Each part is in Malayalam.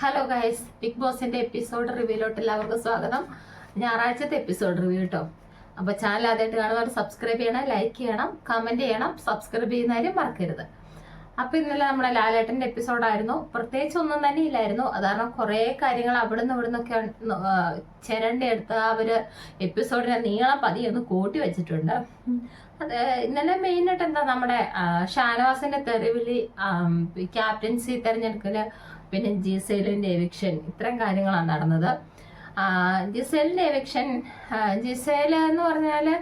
ഹലോ ഗൈസ്, ബിഗ് ബോസിന്റെ എപ്പിസോഡ് റിവ്യൂലോട്ട് എല്ലാവർക്കും സ്വാഗതം. ഞായറാഴ്ചത്തെ എപ്പിസോഡ് റിവ്യൂ കേട്ടോ. അപ്പോൾ ചാനൽ ആദ്യമായിട്ട് കാണുന്നവർ സബ്സ്ക്രൈബ് ചെയ്യണം, ലൈക്ക് ചെയ്യണം, കമന്റ് ചെയ്യണം. സബ്സ്ക്രൈബ് ചെയ്യുന്നവരും മറക്കരുത്. അപ്പോൾ ഇന്നലെ നമ്മുടെ ലാലേട്ടൻ്റെ എപ്പിസോഡായിരുന്നു. പ്രത്യേകിച്ച് ഒന്നും തന്നെ ഇല്ലായിരുന്നു. അതാണ് കുറേ കാര്യങ്ങൾ അവിടുന്ന് ഇവിടുന്നൊക്കെ ചിരണ്ടി എടുത്ത് അവർ എപ്പിസോഡിനെ നീളം പതിയൊന്ന് കൂട്ടി വെച്ചിട്ടുണ്ട്. അത് ഇന്നലെ മെയിനായിട്ട് എന്താ നമ്മുടെ ഷാനവാസിന്റെ തെരുവിലി, ക്യാപ്റ്റൻസി തെരഞ്ഞെടുക്കല്, പിന്നെ ജിസേലിന്റെ എവിക്ഷൻ, ഇത്തരം കാര്യങ്ങളാണ് നടന്നത്. ജിസേലിന്റെ എവിക്ഷൻ, ജിസേൽ എന്ന് പറഞ്ഞാല്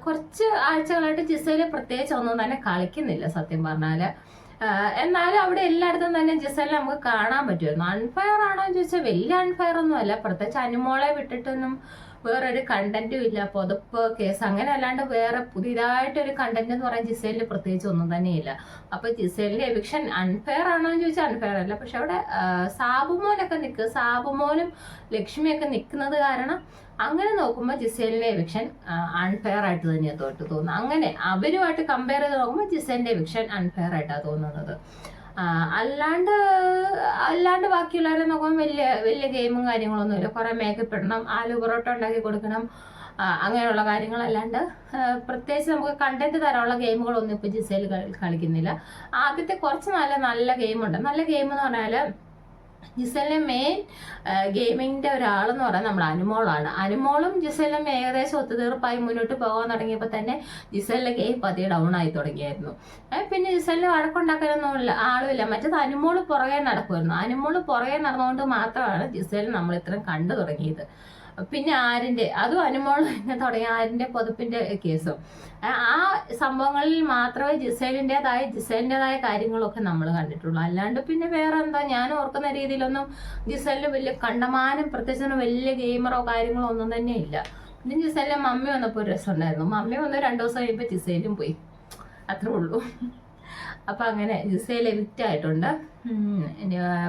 കുറച്ച് ആഴ്ചകളായിട്ട് ജിസേല് പ്രത്യേകിച്ച് ഒന്നും തന്നെ കളിക്കുന്നില്ല സത്യം പറഞ്ഞാല്. എന്നാലും അവിടെ എല്ലായിടത്തും തന്നെ ജിസേലിനെ നമുക്ക് കാണാൻ പറ്റുമായിരുന്നു. അൺഫെയർ ആണോ എന്ന് ചോദിച്ചാൽ വലിയ അൺഫെയർ ഒന്നും അല്ല. പ്രത്യേകിച്ച് അനുമോളെ വിട്ടിട്ടൊന്നും വേറൊരു കണ്ടന്റും ഇല്ല. പുതപ്പ് കേസ് അങ്ങനെ അല്ലാണ്ട് വേറെ പുതിയതായിട്ടൊരു കണ്ടന്റ് എന്ന് പറയാൻ ജിസേലിന് പ്രത്യേകിച്ച് ഒന്നും തന്നെയില്ല. അപ്പൊ ജിസേലിന്റെ എവിക്ഷൻ അൺഫെയർ ആണോ എന്ന് ചോദിച്ചാൽ അൺഫെയർ അല്ല. പക്ഷെ അവിടെ സാബുമോനും ലക്ഷ്മിയൊക്കെ നിൽക്കുന്നത് കാരണം അങ്ങനെ നോക്കുമ്പോൾ ജിസേലിന്റെ എവിക്ഷൻ അൺഫെയർ ആയിട്ട് തന്നെയാണ് തോന്നുന്നത്. അങ്ങനെ അവരുമായിട്ട് കമ്പയർ ചെയ്ത് നോക്കുമ്പോൾ ജിസേലിന്റെ എവിക്ഷൻ അൺഫെയർ ആയിട്ടാണ് തോന്നുന്നത്. അല്ലാണ്ട് ബാക്കിയുള്ളവരെ നോക്കുമ്പോൾ വലിയ ഗെയിമും കാര്യങ്ങളൊന്നുമില്ല. കുറെ മേക്കപ്പ് ഇടണം, ആലു പൊറോട്ട ഉണ്ടാക്കി കൊടുക്കണം, അങ്ങനെയുള്ള കാര്യങ്ങളല്ലാണ്ട് പ്രത്യേകിച്ച് നമുക്ക് കണ്ടന്റ് തരാനുള്ള ഗെയിമുകളൊന്നും ഇപ്പൊ ജിസേൽ കളിക്കുന്നില്ല. ആദ്യത്തെ കുറച്ച് നല്ല ഗെയിമുണ്ട്. നല്ല ഗെയിം എന്ന് പറഞ്ഞാല് ജിസേലിന്റെ മെയിൻ ഗെയിമിങ്ങിന്റെ ഒരാളെന്ന് പറയാൻ നമ്മുടെ അനുമോളാണ്. അനുമോളും ജിസേലും ഏകദേശം ഒത്തുതീർപ്പായി മുന്നോട്ട് പോകാൻ തുടങ്ങിയപ്പോൾ തന്നെ ജിസേലിന്റെ ഗെയിം പതിയെ ഡൗൺ ആയി തുടങ്ങിയായിരുന്നു. പിന്നെ ജിസേലിന് വഴക്കുണ്ടാക്കാനൊന്നുമില്ല, ആളുമില്ല. മറ്റേത് അനുമോള് പുറകെ നടക്കുമായിരുന്നു. അനുമോള് പുറകെ നടന്നുകൊണ്ട് മാത്രമാണ് ജിസേൽ നമ്മൾ ഇത്രയും കണ്ടു തുടങ്ങിയത്. പിന്നെ അതും അനുമോൾ തന്നെ തുടങ്ങിയ ആരിന്റെ പുതപ്പിന്റെ കേസും, ആ സംഭവങ്ങളിൽ മാത്രമേ ജിസേലിൻ്റെതായ കാര്യങ്ങളൊക്കെ നമ്മൾ കണ്ടിട്ടുള്ളൂ. അല്ലാണ്ട് പിന്നെ വേറെ എന്താ, ഞാൻ ഓർക്കുന്ന രീതിയിലൊന്നും ജിസേലിന് വലിയ കണ്ടമാനം പ്രത്യേകിച്ച് വലിയ ഗെയിമറോ കാര്യങ്ങളോ ഒന്നും തന്നെ ഇല്ല. പിന്നെ ജിസേലിന്റെ മമ്മി വന്നപ്പോൾ ഒരു രസം ഉണ്ടായിരുന്നു. മമ്മി വന്ന് 2 ദിവസം കഴിയുമ്പോൾ ജിസേലും പോയി, അത്രേ ഉള്ളൂ. അപ്പൊ അങ്ങനെ ജിസേൽ എവിക്റ്റ് ആയിട്ടുണ്ട്.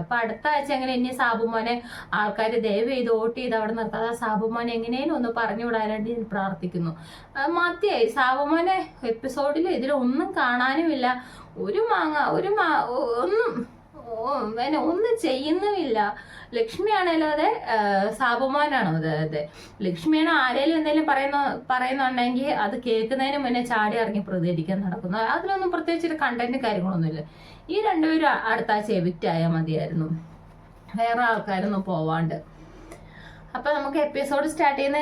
അപ്പൊ അടുത്ത ആഴ്ച എങ്ങനെ ഇനി സാബുമോനെ ആൾക്കാർ ദയവ് ചെയ്ത് വോട്ട് ചെയ്ത് അവിടെ നിർത്താതെ സാബുമോനെ എങ്ങനെയും ഒന്ന് പറഞ്ഞു വിടാനായിട്ട് ഞാൻ പ്രാർത്ഥിക്കുന്നു. മതിയായി സാബുമോനെ എപ്പിസോഡിൽ ഇതിലൊന്നും കാണാനുമില്ല. ഒന്നും ചെയ്യുന്നുമില്ല. ലക്ഷ്മിയാണല്ലോ അതെ, സാബുമോനാണോ അതെ. ലക്ഷ്മിയാണോ ആരേലും എന്തെങ്കിലും പറയുന്നുണ്ടെങ്കിൽ അത് കേൾക്കുന്നതിന് മുന്നേ ചാടി ഇറങ്ങി പ്രതികരിക്കാൻ നടക്കുന്നു. അതിലൊന്നും പ്രത്യേകിച്ച് ഒരു കണ്ടന്റ് കാര്യങ്ങളൊന്നുമില്ല. ഈ രണ്ടുപേരും അടുത്ത ആഴ്ച എവിക്റ്റ് ആയാൽ മതിയായിരുന്നു, വേറെ ആൾക്കാരൊന്നും പോവാണ്ട്. അപ്പൊ നമുക്ക് എപ്പിസോഡ് സ്റ്റാർട്ട് ചെയ്യുന്ന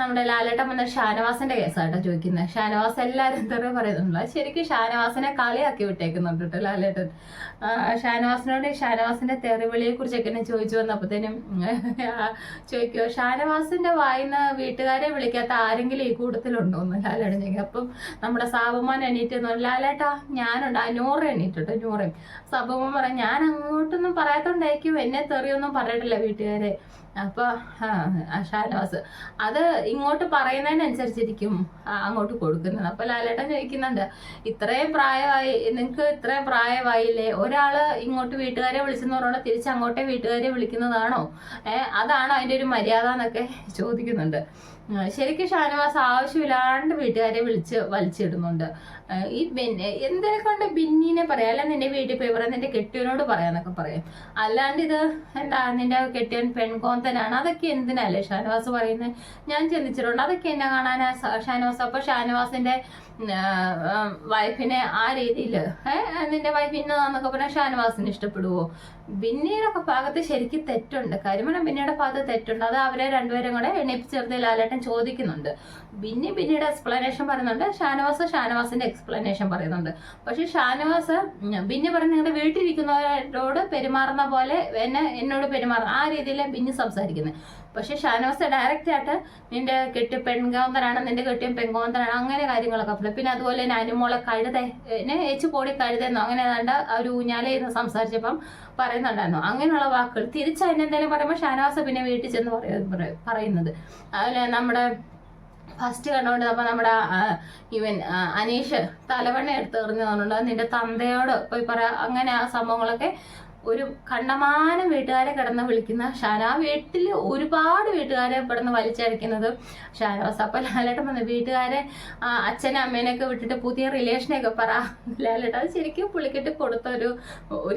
നമ്മുടെ ലാലേട്ടൻ വന്ന ഷാനവാസിന്റെ കേസായിട്ടാണ് ചോദിക്കുന്നത്. ഷാനവാസ് എല്ലാവരും എന്താ പറയുന്നുണ്ടല്ലോ, ശരിക്കും ഷാനവാസിനെ കളിയാക്കി വിട്ടേക്കുന്നുണ്ട് കേട്ടോ ലാലേട്ടൻ. ഷാനവാസിന്റെ തെറിവിളിയെ കുറിച്ചൊക്കെ എന്നെ ചോദിച്ചു വന്നപ്പോഴത്തേനും ചോദിക്കുമോ, ഷാനവാസിന്റെ വായിന്ന് വീട്ടുകാരെ വിളിക്കാത്ത ആരെങ്കിലും ഈ കൂട്ടത്തിലുണ്ടോ എന്ന് ലാലേട്ടൻ ചോദിക്കും. അപ്പം നമ്മുടെ സാബുമാൻ എണീറ്റ് ലാലേട്ടാ ഞാനുണ്ട്, 100 എണീറ്റിട്ടോ 100. സാബുമാൻ പറയാം, ഞാൻ അങ്ങോട്ടൊന്നും പറയാത്തോണ്ടായിരിക്കും എന്നെ തെറിയൊന്നും പറഞ്ഞിട്ടില്ല വീട്ടുകാരെ. അപ്പൊ ഷാനവാസ് അത് ഇങ്ങോട്ട് പറയുന്നതിനനുസരിച്ചിരിക്കും അങ്ങോട്ട് കൊടുക്കുന്നത്. അപ്പൊ ലാലേട്ടൻ ചോദിക്കുന്നുണ്ട്, നിങ്ങൾക്ക് ഇത്രയും പ്രായമായില്ലേ, ഒരാള് ഇങ്ങോട്ട് വീട്ടുകാരെ വിളിച്ചെന്ന് പറഞ്ഞാൽ തിരിച്ച് അങ്ങോട്ടേ വീട്ടുകാരെ വിളിക്കുന്നതാണോ, അതാണോ അതിന്റെ ഒരു മര്യാദ എന്നൊക്കെ ചോദിക്കുന്നുണ്ട്. ശരിക്കും ഷാനവാസ് ആവശ്യമില്ലാണ്ട് വീട്ടുകാരെ വലിച്ചിടുന്നുണ്ട്. ഈ എന്തിനെ കൊണ്ട് ബിന്നിനെ പറയാം, അല്ല നിന്റെ വീട്ടിൽ പോയി പറയാം, നിന്റെ കെട്ടിയവനോട് പറയാന്നൊക്കെ പറയും. അല്ലാണ്ട് ഇത് എന്താ നിന്റെ കെട്ടിയവൻ പെൺകോന്തനാണ്, അതൊക്കെ എന്തിനല്ലേ ഷാനവാസ് പറയുന്നത്? ഞാൻ ചിന്തിച്ചിട്ടുണ്ട് അതൊക്കെ എന്നെ കാണാനാ ഷാനവാസ്. അപ്പൊ ഷാനവാസിന്റെ വൈഫിനെ ആ രീതിയിൽ നിന്റെ വൈഫ് ഇന്നതാന്നൊക്കെ പറഞ്ഞാൽ ഷാനവാസിന് ഇഷ്ടപ്പെടുവോ? ബിന്നിയുടെ ഭാഗത്ത് ശരിക്കും തെറ്റുണ്ട്. കാര്യമാണ് ബിന്നിയുടെ ഭാഗത്ത് തെറ്റുണ്ട്. അത് അവരെ രണ്ടുപേരും കൂടെ എണ്ണിപ്പിച്ചേർത്ത് ലാലേട്ടൻ ചോദിക്കുന്നുണ്ട്. ബിന്നിയുടെ എക്സ്പ്ലനേഷൻ പറയുന്നുണ്ട്, ഷാനവാസിന്റെ എക്സ്പ്ലനേഷൻ പറയുന്നുണ്ട്. പക്ഷെ ബിന്നി പറഞ്ഞ നിങ്ങളുടെ വീട്ടിലിരിക്കുന്നവരോട് പെരുമാറുന്ന പോലെ എന്നോട് പെരുമാറുന്ന ആ രീതിയിലാണ് ബിന്നി സംസാരിക്കുന്നത്. പക്ഷെ ഷാനവാസ് ഡയറക്റ്റ് ആയിട്ട് നിന്റെ പെൺകോന്തനാണ്, നിന്റെ കെട്ടിയും പെൺകോന്തനാണ്, അങ്ങനെ കാര്യങ്ങളൊക്കെ പറയും. പിന്നെ അതുപോലെ തന്നെ അനുമോളെ ഏച്ചുപോടി കഴുതെന്നോ അങ്ങനെ ഏതാണ്ട് ഒരു ഊഞ്ഞാലെന്ന് സംസാരിച്ചപ്പം പറയുന്നുണ്ടായിരുന്നു. അങ്ങനെയുള്ള വാക്കുകൾ തിരിച്ച് അതിനെന്തായാലും പറയുമ്പോൾ ഷാനവാസ് പിന്നെ വീട്ടിൽ ചെന്ന് പറയുന്നത്. അതുപോലെ നമ്മുടെ ഫസ്റ്റ് കണ്ടുകൊണ്ട് അപ്പൊ നമ്മുടെ അനീഷ് തലവണ്ണ എടുത്ത് എറിഞ്ഞു തന്നിട്ടുണ്ട്, നിന്റെ തന്തയോട് പോയി പറയാ, അങ്ങനെ ആ സംഭവങ്ങളൊക്കെ ഒരു കണ്ടമാനം വീട്ടുകാരെ കിടന്ന് വിളിക്കുന്ന ഷാന, വീട്ടിൽ ഒരുപാട് വീട്ടുകാരെ കിടന്ന് വലിച്ചഴിക്കുന്നത് ഷാനവാസ്. അപ്പം ലാലേട്ടൻ പറഞ്ഞു വീട്ടുകാരെ അച്ഛനും അമ്മേനെയൊക്കെ വിട്ടിട്ട് പുതിയ റിലേഷനെയൊക്കെ പറ ലാലേട്ടൻ. അത് ശരിക്കും പുള്ളിക്കിട്ട് കൊടുത്ത ഒരു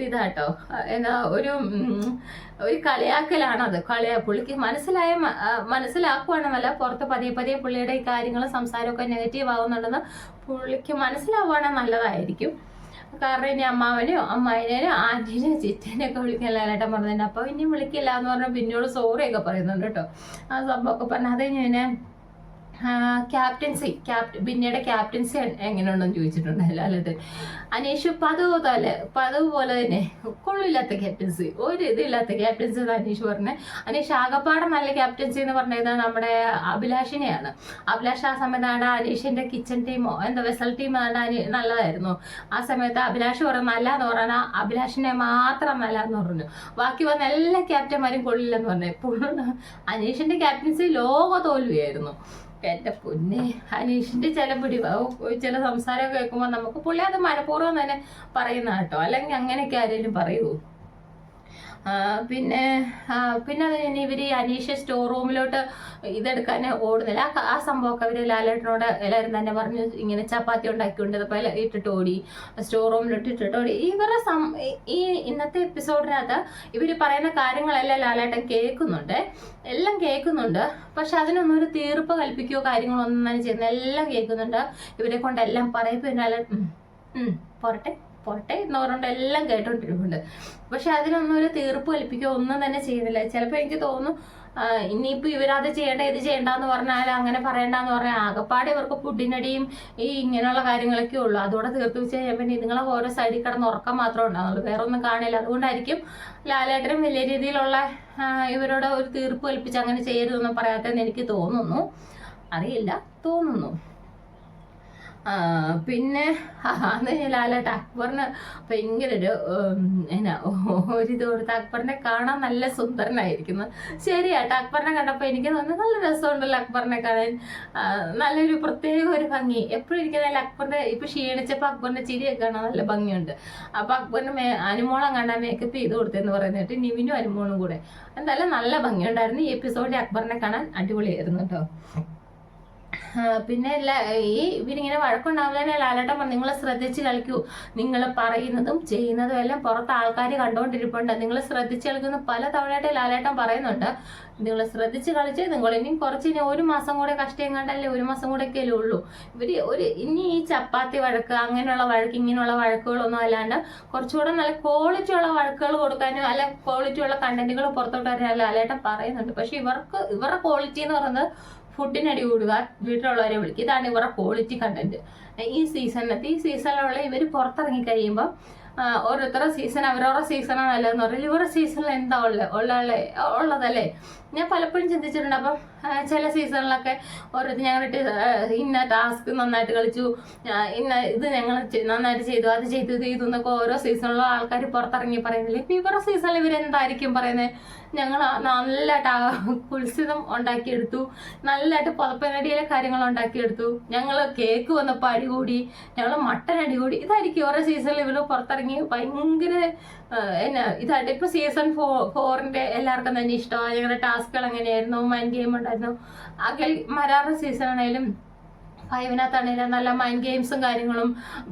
ഇതാട്ടോ, എന്നാ ഒരു കളിയാക്കലാണത്. പുള്ളിക്ക് മനസ്സിലാക്കുവാണെന്നല്ല, പുറത്ത് പതിയെ പതിയെ പുള്ളിയുടെ ഈ കാര്യങ്ങളും സംസാരമൊക്കെ നെഗറ്റീവ് ആവുന്നുണ്ടെന്ന് പുള്ളിക്ക് മനസ്സിലാവുകയാണെങ്കിൽ നല്ലതായിരിക്കും. കാരണം ഇനി അമ്മാവനെയോ അമ്മായിനെയോ ആന്റീനെയോ ചിറ്റേനെയൊക്കെ വിളിക്കാൻ ലാലേട്ടൻ പറഞ്ഞിട്ടുണ്ട്. അപ്പോൾ ഇനി വിളിക്കില്ല എന്ന് പറഞ്ഞാൽ പിന്നോട് സോറിയൊക്കെ പറയുന്നുണ്ട് കേട്ടോ. ആ സംഭവമൊക്കെ പറഞ്ഞാൽ അത് ഞാൻ ബിന്നിയുടെ ക്യാപ്റ്റൻസി എങ്ങനെയുണ്ടെന്ന് ചോദിച്ചിട്ടുണ്ട് ലാലേട്ടൻ. അനീഷ് പതിവ് പോലെ തന്നെ കൊള്ളില്ലാത്ത ക്യാപ്റ്റൻസി, ഒരു ഇതില്ലാത്ത ക്യാപ്റ്റൻസി എന്ന് അനീഷ് പറഞ്ഞത്. അനീഷ് ആകപ്പാടെ നല്ല ക്യാപ്റ്റൻസി എന്ന് പറഞ്ഞത് നമ്മുടെ അഭിലാഷിനെയാണ്. അഭിലാഷ് ആ സമയത്താണ് അനീഷിന്റെ കിച്ചൺ ടീമോ വെസൽ ടീം നല്ലതായിരുന്നു. ആ സമയത്ത് അഭിലാഷ് പറഞ്ഞു നല്ല എന്ന് പറഞ്ഞാൽ അഭിലാഷിനെ മാത്രം നല്ല എന്ന് പറഞ്ഞു. ബാക്കി വന്ന എല്ലാ ക്യാപ്റ്റന്മാരും കൊള്ളില്ലെന്ന് പറഞ്ഞു. അനീഷിന്റെ ക്യാപ്റ്റൻസി ലോക തോൽവിയായിരുന്നു. എൻ്റെ പൊന്നെ, അനീഷിന്റെ ചില സംസാരമൊക്കെ കേൾക്കുമ്പോൾ നമുക്ക് പുള്ളി അത് മനഃപൂർവ്വം തന്നെ പറയുന്ന കേട്ടോ, അല്ലെങ്കിൽ അങ്ങനെയൊക്കെ ആരെങ്കിലും പറയുമോ? പിന്നെ അത് ഇവര് അനീഷ് സ്റ്റോർ റൂമിലോട്ട് ഇതെടുക്കാൻ ഓടുന്നില്ല. ആ സംഭവമൊക്കെ അവര് ലാലേട്ടനോട് എല്ലാവരും തന്നെ പറഞ്ഞു ഇങ്ങനെ ചപ്പാത്തി ഉണ്ടാക്കിക്കൊണ്ട് അപ്പോൾ ഇട്ടിട്ട് ഓടി, സ്റ്റോർ റൂമിലോട്ട് ഇട്ടിട്ട് ഓടി. ഈ ഇന്നത്തെ എപ്പിസോഡിനകത്ത് ഇവർ പറയുന്ന കാര്യങ്ങളെല്ലാം ലാലേട്ടൻ എല്ലാം കേൾക്കുന്നുണ്ട്. പക്ഷെ അതിനൊന്നും ഒരു തീർപ്പ് കൽപ്പിക്കുകയോ കാര്യങ്ങളോ ഒന്നും തന്നെ ചെയ്യുന്നത്, എല്ലാം കേൾക്കുന്നുണ്ട്. ഇവരെ കൊണ്ടെല്ലാം പറയപ്പോൾ ലാലേട്ടൻ പോട്ടെ എന്ന് പറഞ്ഞുകൊണ്ട് എല്ലാം കേട്ടോണ്ടിരിക്കുന്നുണ്ട്. പക്ഷെ അതിനൊന്നും ഒരു തീർപ്പ് കൽപ്പിക്കുകയോ ഒന്നും തന്നെ ചെയ്യുന്നില്ല. ചിലപ്പോൾ എനിക്ക് തോന്നുന്നു ഇനിയിപ്പോൾ ഇവരത് ചെയ്യേണ്ട ഇത് ചെയ്യേണ്ടെന്ന് പറഞ്ഞാൽ, അങ്ങനെ പറയണ്ടെന്ന് പറഞ്ഞാൽ ആകപ്പാടെ ഇവർക്ക് ഫുഡിനടിയും ഈ ഇങ്ങനെയുള്ള കാര്യങ്ങളൊക്കെ ഉള്ളൂ. അതോടെ തീർത്ത് വെച്ച് കഴിഞ്ഞാൽ പിന്നെ നിങ്ങളെ ഓരോ സൈഡിൽ കിടന്ന് ഉറക്കം മാത്രമേ ഉണ്ടാകുള്ളൂ, വേറെ ഒന്നും കാണില്ല. അതുകൊണ്ടായിരിക്കും ലാലേട്ടനും വലിയ രീതിയിലുള്ള ഇവരോട് ഒരു തീർപ്പ് കൽപ്പിച്ച് അങ്ങനെ ചെയ്യരുതെന്ന് പറയാത്തതെന്ന് എനിക്ക് തോന്നുന്നു. തോന്നുന്നു. പിന്നെ അന്ന് ലാലേട്ട അക്ബറിന് ഭയങ്കര ഒരിത് കൊടുത്ത് അക്ബറിനെ കാണാൻ നല്ല സുന്ദരനായിരിക്കുന്നു. ശരിയാട്ടോ, അക്ബറിനെ കണ്ടപ്പോൾ എനിക്ക് തോന്നുന്നു നല്ല രസമുണ്ടല്ലോ അക്ബറിനെ കാണാൻ, നല്ലൊരു പ്രത്യേക ഒരു ഭംഗി. എപ്പോഴും ഇരിക്കുന്ന അക്ബറിന്റെ ഇപ്പൊ ക്ഷീണിച്ചപ്പോൾ അക്ബറിന്റെ ചിരിയൊക്കെ കാണാൻ നല്ല ഭംഗിയുണ്ട്. അപ്പൊ അക്ബറിന് അനുമോളം കണ്ടാൽ മേക്കപ്പ് ചെയ്ത് കൊടുത്തെന്ന് പറയുന്നിട്ട് നിവിനും അനുമോളും കൂടെ എന്തായാലും നല്ല ഭംഗിയുണ്ടായിരുന്നു. ഈ എപ്പിസോഡിൽ അക്ബറിനെ കാണാൻ അടിപൊളിയായിരുന്നു കേട്ടോ. പിന്നെ ഇവരിങ്ങനെ വഴക്കുണ്ടാവില്ല. ലാലേട്ടൻ പറഞ്ഞു നിങ്ങൾ ശ്രദ്ധിച്ച് കളിക്കൂ, നിങ്ങൾ പറയുന്നതും ചെയ്യുന്നതും എല്ലാം പുറത്ത് ആൾക്കാർ കണ്ടുകൊണ്ടിരിപ്പുണ്ട്, നിങ്ങൾ ശ്രദ്ധിച്ച് കളിക്കുന്ന പല തവണയായിട്ട് ലാലേട്ടൻ പറയുന്നുണ്ട്. നിങ്ങൾ ശ്രദ്ധിച്ച് കളിച്ച് നിങ്ങൾ ഇനി ഒരു മാസം കൂടെ കഷ്ടം കണ്ടല്ലേ, ഒരു മാസം കൂടെ ഒക്കെ ഉള്ളൂ. ഇനി ഈ ചപ്പാത്തി വഴക്ക് അങ്ങനെയുള്ള വഴക്ക് ഇങ്ങനെയുള്ള വഴക്കുകളൊന്നും അല്ലാണ്ട് കുറച്ചുകൂടെ നല്ല ക്വാളിറ്റി ഉള്ള വഴക്കുകൾ കൊടുക്കാനും അല്ല ക്വാളിറ്റി ഉള്ള കണ്ടന്റുകൾ പുറത്തോട്ട് വരാൻ ലാലേട്ടൻ പറയുന്നുണ്ട്. പക്ഷെ ഇവരുടെ ക്വാളിറ്റി എന്ന് പറയുന്നത് ഫുഡിനടി കൂടുക, വീട്ടിലുള്ളവരെ വിളിക്കുക, ഇതാണ് ഇവരുടെ ക്വാളിറ്റി കണ്ടന്റ്. ഈ സീസണിലുള്ള ഇവർ പുറത്തിറങ്ങി കഴിയുമ്പോൾ ഓരോരുത്തരുടെ സീസൺ അവരവരുടെ സീസണാണ് നല്ലതെന്ന് പറഞ്ഞാൽ ഇവരുടെ സീസണിൽ എന്താ ഉള്ളതല്ലേ. ഞാൻ പലപ്പോഴും ചിന്തിച്ചിട്ടുണ്ട്. അപ്പം ചില സീസണിലൊക്കെ ഞങ്ങളുടെ ഇന്ന ടാസ്ക് നന്നായിട്ട് കളിച്ചു, ഇത് ഞങ്ങൾ നന്നായിട്ട് ചെയ്തു, അത് ചെയ്തു എന്നൊക്കെ ഓരോ സീസണിലുള്ള ആൾക്കാർ പുറത്തിറങ്ങി പറയുന്നില്ല. ഇപ്പം ഇവരുടെ സീസണിൽ ഇവരെന്തായിരിക്കും പറയുന്നത്, ഞങ്ങൾ നല്ലതായിട്ട് കുൽസിതം ഉണ്ടാക്കിയെടുത്തു, നല്ലതായിട്ട് പുതപ്പനടിയിലെ കാര്യങ്ങൾ ഉണ്ടാക്കിയെടുത്തു, ഞങ്ങൾ കേക്ക് വന്നപ്പോൾ അടികൂടി, ഞങ്ങൾ മട്ടൻ അടികൂടി. ഇതായിരിക്കും ഓരോ സീസണിൽ ഇവർ പുറത്തിറങ്ങി ഭയങ്കര ഇതായിട്ട്. ഇപ്പൊ സീസൺ 4 എല്ലാവർക്കും തന്നെ ഇഷ്ടമാണ്. ഞങ്ങളുടെ ടാസ്കുകൾ എങ്ങനെയായിരുന്നു, മൈൻഡ് ഗെയിം ഉണ്ടായിരുന്നു. മരാറ് സീസൺ ആണെങ്കിലും 5-നാത്താണെങ്കിലും നല്ല മൈൻഡ് ഗെയിംസും കാര്യങ്ങളും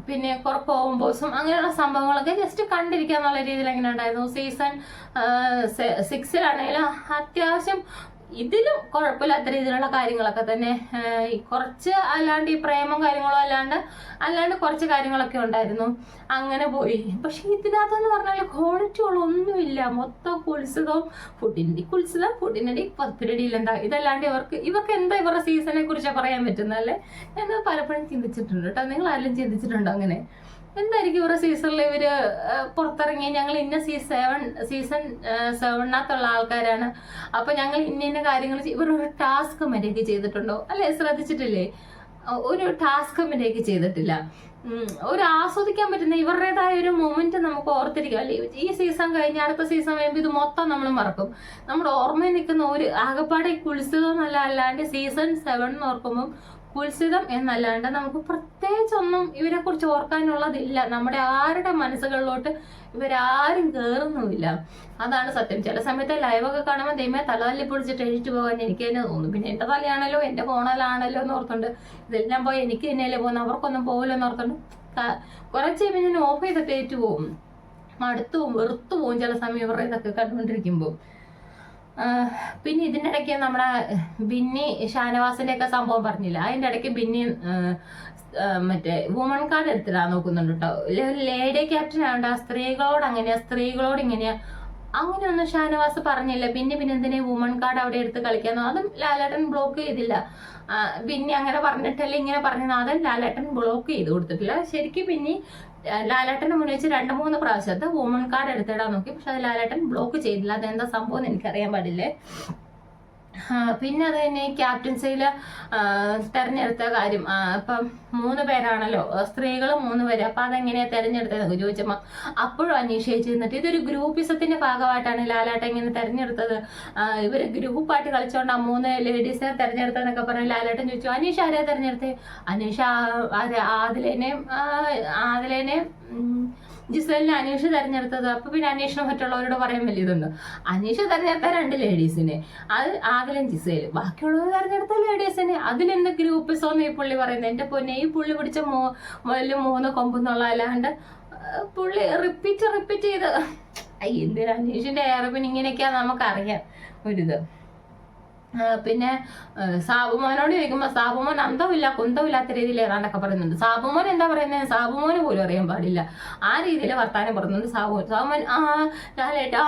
പിന്നെ കുറെ കോംബോസും അങ്ങനെയുള്ള സംഭവങ്ങളൊക്കെ ജസ്റ്റ് കണ്ടിരിക്കുക എന്നുള്ള രീതിയിൽ എങ്ങനെ ഉണ്ടായിരുന്നു. സീസൺ 6-ലാണെങ്കിലും അത്യാവശ്യം ഇതിലും കുഴപ്പമില്ലാത്ത രീതിയിലുള്ള കാര്യങ്ങളൊക്കെ തന്നെ, കുറച്ച് അല്ലാണ്ട് ഈ പ്രേമം കാര്യങ്ങളോ അല്ലാണ്ട് കുറച്ച് കാര്യങ്ങളൊക്കെ ഉണ്ടായിരുന്നു, അങ്ങനെ പോയി. പക്ഷെ ഇതിനകത്തെന്ന് പറഞ്ഞാൽ ക്വാളിറ്റികളൊന്നുമില്ല, മൊത്തം ഫുഡിനടി പത്തിരടിയിലെന്താ ഇതല്ലാണ്ട് ഇവർക്ക് എന്താ ഇവരുടെ സീസണെ കുറിച്ച് പറയാൻ പറ്റുന്നല്ലേ എന്ന് പലപ്പോഴും ചിന്തിച്ചിട്ടുണ്ട് കേട്ടോ. നിങ്ങൾ ആരെങ്കിലും ചിന്തിച്ചിട്ടുണ്ടോ അങ്ങനെ? എന്തായിരിക്കും ഇവരുടെ സീസണിൽ ഇവര് പുറത്തിറങ്ങി ഞങ്ങൾ ഇന്ന സീസൺ 7-നുള്ള ആൾക്കാരാണ്, അപ്പൊ ഞങ്ങൾ ഇന്ന കാര്യങ്ങൾ ഇവരൊരു ടാസ്ക് മര്യാദയ്ക്ക് ചെയ്തിട്ടുണ്ടോ അല്ലെ? ശ്രദ്ധിച്ചിട്ടില്ലേ? ഒരു ടാസ്ക് മര്യാദയ്ക്ക് ചെയ്തിട്ടില്ല. ഒരു ആസ്വദിക്കാൻ പറ്റുന്ന ഇവരുടേതായ ഒരു മൊമെന്റ് നമുക്ക് ഓർത്തിരിക്കാം അല്ലെ. ഈ സീസൺ കഴിഞ്ഞ് അടുത്ത സീസൺ കഴിയുമ്പോൾ ഇത് മൊത്തം നമ്മൾ മറക്കും. നമ്മുടെ ഓർമ്മയിൽ നിൽക്കുന്ന ഒരു ആകപ്പാടെ കുളിച്ചതൊന്നല്ല, അല്ലാണ്ട് സീസൺ 7 ഓർക്കുമ്പോൾ കുൽസിതം എന്നല്ലാണ്ട് നമുക്ക് പ്രത്യേകിച്ചൊന്നും ഇവരെ കുറിച്ച് ഓർക്കാനുള്ളതില്ല. നമ്മുടെ ആരുടെ മനസ്സുകളിലോട്ട് ഇവരാരും കയറുന്നുമില്ല. അതാണ് സത്യം. ചില സമയത്ത് ലൈവൊക്കെ കാണുമ്പോൾ ദൈവമേ തലതല്ലി പൊളിച്ചിട്ട് എഴുതിട്ട് പോകാൻ എനിക്ക് തന്നെ തോന്നും. പിന്നെ എൻ്റെ തലയാണല്ലോ എൻ്റെ ഫോണിലാണല്ലോ എന്ന് ഓർത്തുണ്ട് ഇതെല്ലാം പോയി എനിക്ക് തന്നെയല്ലേ പോകുന്നത്, അവർക്കൊന്നും പോകില്ലോ എന്ന് ഓർത്തുണ്ട് കുറച്ച് കഴിയുമ്പോൾ ഞാൻ ഓഫ് ചെയ്തിട്ട് ഏറ്റു പോകും. മടുത്തു പോകും, വെറുത്തു പോകും ചില സമയം ഇവരുടെ ഇതൊക്കെ കണ്ടുകൊണ്ടിരിക്കുമ്പോൾ. പിന്നെ ഇതിൻ്റെ ഇടയ്ക്ക് നമ്മുടെ ബിന്നി ഷാനവാസിൻ്റെ ഒക്കെ സംഭവം പറഞ്ഞില്ല, അതിൻ്റെ ഇടയ്ക്ക് ബിന്നി മറ്റേ വുമൺ കാർഡ് എടുത്തിടാൻ നോക്കുന്നുണ്ട് കേട്ടോ. ലേഡി ക്യാപ്റ്റൻ ആവണ്ട, സ്ത്രീകളോട് ഇങ്ങനെയാ അങ്ങനെയൊന്നും ഷാനവാസ് പറഞ്ഞില്ല. പിന്നെ എന്തിനാ വുമൺ കാർഡ് അവിടെ എടുത്ത് കളിക്കാന്നോ, അതും ലാലേട്ടൻ ബ്ലോക്ക് ചെയ്തില്ല. പിന്നെ അങ്ങനെ പറഞ്ഞിട്ടല്ലേ ഇങ്ങനെ പറഞ്ഞത്, അതും ലാലേട്ടൻ ബ്ലോക്ക് ചെയ്ത് കൊടുത്തിട്ടില്ല. ശരിക്കും പിന്നെ ലാലേട്ടനെ മുന്നിൽ വെച്ച് 2-3 പ്രാവശ്യത്തെ വുമൺ കാർഡ് എടുത്തിടാൻ നോക്കി, പക്ഷെ അത് ലാലേട്ടൻ ബ്ലോക്ക് ചെയ്തില്ല. അതെന്താ സംഭവം എന്ന് എനിക്കറിയാൻ പാടില്ലേ. പിന്നെ അത് തന്നെ ക്യാപ്റ്റൻസിയിൽ തെരഞ്ഞെടുത്ത കാര്യം, ഇപ്പം 3 പേരാണല്ലോ, സ്ത്രീകൾ 3 പേര്, അപ്പൊ അതെങ്ങനെയാ തെരഞ്ഞെടുത്തത് ചോദിച്ചപ്പോ അപ്പോഴും അന്വേഷിച്ച് നിന്നിട്ട് ഇതൊരു ഗ്രൂപ്പിസത്തിന്റെ ഭാഗമായിട്ടാണ് ലാലേട്ടൻ ഇങ്ങനെ തെരഞ്ഞെടുത്തത്, ഇവര് ഗ്രൂപ്പായിട്ട് കളിച്ചോണ്ട് 3 ലേഡീസിനെ തെരഞ്ഞെടുത്തതെന്നൊക്കെ പറഞ്ഞ് ലാലേട്ടൻ ചോദിച്ചു. അനീഷ് ആരെയാ തെരഞ്ഞെടുത്തത്? അനീഷ് ആദിലേനെ ജിസലിനെ അനീഷ് തെരഞ്ഞെടുത്തത്. അപ്പൊ പിന്നെ അന്വേഷണം മറ്റുള്ളവരോട് പറയാൻ വലിയതുണ്ട്. അനീഷ് തെരഞ്ഞെടുത്ത 2 ലേഡീസിനെ, അത് ആദിലും ജിസയിലും, ബാക്കിയുള്ളവർ തെരഞ്ഞെടുത്ത ലേഡീസിനെ. അതിലെന്ത് ഗ്രൂപ്പിസോന്ന് ഈ പുള്ളി പറയുന്നത്? എന്റെ പൊന്നെ, ഈ പുള്ളി പിടിച്ച 3 കൊമ്പെന്നുള്ള അല്ലാണ്ട് പുള്ളി റിപ്പീറ്റ് ചെയ്ത് എന്തിനാ അനീഷിന്റെ ഏറപ്പിന് ഇങ്ങനെയൊക്കെയാ നമുക്കറിയാം ഒരിത്. പിന്നെ സാബുമോനോട് ചോദിക്കുമ്പോൾ സാബുമോൻ അന്തമില്ല കുന്തമില്ലാത്ത രീതിയിൽ ഏതാണ്ടൊക്കെ പറയുന്നുണ്ട്. സാബുമോൻ എന്താ പറയുന്നത് സാബുമോന് പോലും അറിയാൻ പാടില്ല, ആ രീതിയിൽ വർത്താനം പറയുന്നുണ്ട് സാബുമോൻ. ലാലേട്ടാ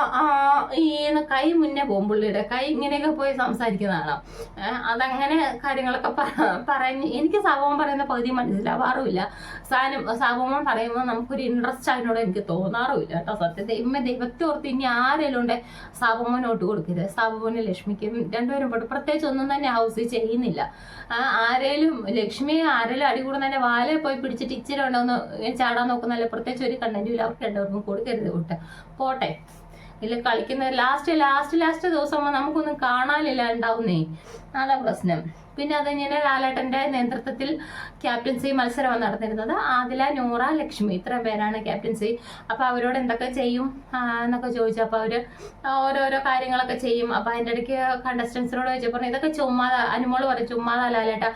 ഈന്ന് കൈ മുന്നേ പോകും, പുള്ളിയുടെ കൈ ഇങ്ങനെയൊക്കെ പോയി സംസാരിക്കുന്നതാണ്. അതങ്ങനെ കാര്യങ്ങളൊക്കെ പറഞ്ഞ് എനിക്ക് സാബുമോൻ പറയുന്ന പകുതി മനസ്സിലാവാറുമില്ല. സാബുമോൻ പറയുമ്പോൾ നമുക്കൊരു ഇൻട്രസ്റ്റ് അതിനോട് എനിക്ക് തോന്നാറുമില്ല കേട്ടോ. സത്യത്തെ ദൈവത്തെ ഓർത്ത് ഇനി ആരെങ്കിലും ഉണ്ട് സാബുമോൻ വോട്ട് കൊടുക്കരുത്. സാബുമോനും ലക്ഷ്മിക്കും രണ്ടുപേരും പ്രത്യേകിച്ച് ഒന്നും തന്നെ ഹൗസിൽ ചെയ്യുന്നില്ല. ആരെങ്കിലും അടികൂടുന്ന തന്നെ വാലെ പോയി പിടിച്ചിട്ട് ഇച്ചിരി ഉണ്ടോന്ന് ചാടാൻ നോക്കുന്നല്ല, പ്രത്യേകിച്ച് ഒരു കണ്ടന്റും ഇല്ല. അവർക്ക് രണ്ടുപേർക്കും കൊടുക്കരുത് പോട്ടെ. ഇല്ല കളിക്കുന്ന ലാസ്റ്റ് ദിവസം നമുക്കൊന്നും കാണാനില്ല ഉണ്ടാവുന്നേ, അതാ പ്രശ്നം. പിന്നെ അതിങ്ങനെ ലാലേട്ടന്റെ നേതൃത്വത്തിൽ ക്യാപ്റ്റൻസി മത്സരമാണ് നടന്നിരുന്നത്. ആദില, നൂറ, ലക്ഷ്മി, ഇത്ര പേരാണ് ക്യാപ്റ്റൻസി. അപ്പൊ അവരോട് എന്തൊക്കെ ചെയ്യും എന്നൊക്കെ ചോദിച്ചു. അപ്പൊ അവര് ഓരോരോ കാര്യങ്ങളൊക്കെ ചെയ്യും. അപ്പൊ അതിന്റെ ഇടയ്ക്ക് കണ്ടസ്റ്റൻസിനോട് ചോദിച്ചപ്പോൾ ഇതൊക്കെ ചുമ്മാതാ, അനുമോള് പറയും ചുമ്മാതാ ലാലേട്ട,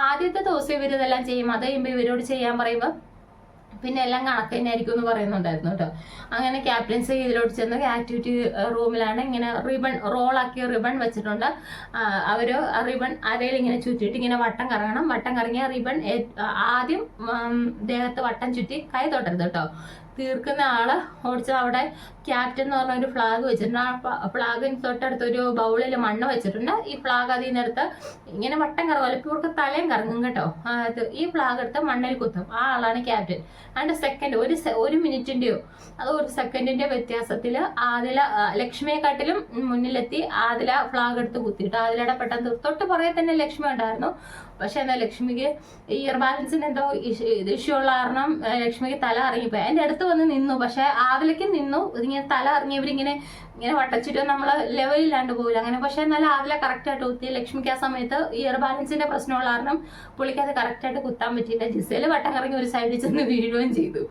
ആദ്യത്തെ ദിവസം ഇവരിതെല്ലാം ചെയ്യും, അത് കഴിയുമ്പോൾ ഇവരോട് ചെയ്യാൻ പറയുമ്പോൾ പിന്നെ എല്ലാം കണക്ക് തന്നെ ആയിരിക്കും എന്ന് പറയുന്നുണ്ടായിരുന്നു കേട്ടോ. അങ്ങനെ ക്യാപ്റ്റൻസി ഇതിലോട്ട് ചെന്ന് ആക്ടിവിറ്റി റൂമിലാണ് ഇങ്ങനെ റോളാക്കിയ റിബൺ വെച്ചിട്ടുണ്ട്. അവര് റിബൺ അരയിൽ ഇങ്ങനെ ചുറ്റിയിട്ട് ഇങ്ങനെ വട്ടം കറങ്ങണം. വട്ടം കറങ്ങിയ റിബൺ ആദ്യം ദേഹത്ത് വട്ടം ചുറ്റി കൈ തൊട്ടരുത് കേട്ടോ. തീർക്കുന്ന ആള് ഓടിച്ചത് അവിടെ ക്യാപ്റ്റൻ എന്ന് പറഞ്ഞ ഒരു ഫ്ലാഗ് വെച്ചിട്ടുണ്ട്. ആ ഫ്ലാഗിന് തൊട്ടടുത്ത് ഒരു ബൗളിൽ മണ്ണ് വെച്ചിട്ടുണ്ട്. ഈ ഫ്ലാഗ് അതിൽ നിന്നെടുത്ത് ഇങ്ങനെ വട്ടം കറങ്ങും, ഇപ്പോൾ ഇവർക്ക് തലയും കറങ്ങും കേട്ടോ. ഈ ഫ്ലാഗ് എടുത്ത് മണ്ണിൽ കുത്തും, ആ ആളാണ് ക്യാപ്റ്റൻ. അതിന്റെ സെക്കൻഡ് 1 മിനിറ്റിന്റെയോ അത് 1 സെക്കൻഡിന്റെ വ്യത്യാസത്തിൽ ആദില ലക്ഷ്മിയെക്കാട്ടിലും മുന്നിലെത്തി ആദില ഫ്ലാഗ് എടുത്ത് കുത്തിയിട്ട് ആദിലയുടെ പെട്ടെന്ന് തൊട്ട് പുറകെ തന്നെ ലക്ഷ്മി ഉണ്ടായിരുന്നു. പക്ഷെ എന്താ ലക്ഷ്മിക്ക് ഇയർ ബാലൻസിന് എന്തോ ഇഷ്യൂ ഉള്ള കാരണം ലക്ഷ്മിക്ക് തല ഇറങ്ങിപ്പോയി. അതിന്റെ അടുത്ത് വന്ന് നിന്നു, പക്ഷെ ആദിലയ്ക്ക് നിന്നു. ഇതിങ്ങനെ തല ഇറങ്ങിയവരിങ്ങനെ വട്ടച്ചിട്ട് നമ്മള് ലെവലില്ലാണ്ട് പോകില്ല അങ്ങനെ. പക്ഷെ എന്നാലും ആദില കറക്റ്റായിട്ട് കുത്തി. ലക്ഷ്മിക്ക് ആ സമയത്ത് ഇയർ ബാലൻസിന്റെ പ്രശ്നമുള്ള കാരണം പുള്ളിക്ക് അത് കറക്റ്റായിട്ട് കുത്താൻ പറ്റിയില്ല. ജിസേല് വട്ടം കറങ്ങി ഒരു സൈഡിൽ ചെന്ന് വീഴുകയും ചെയ്തു.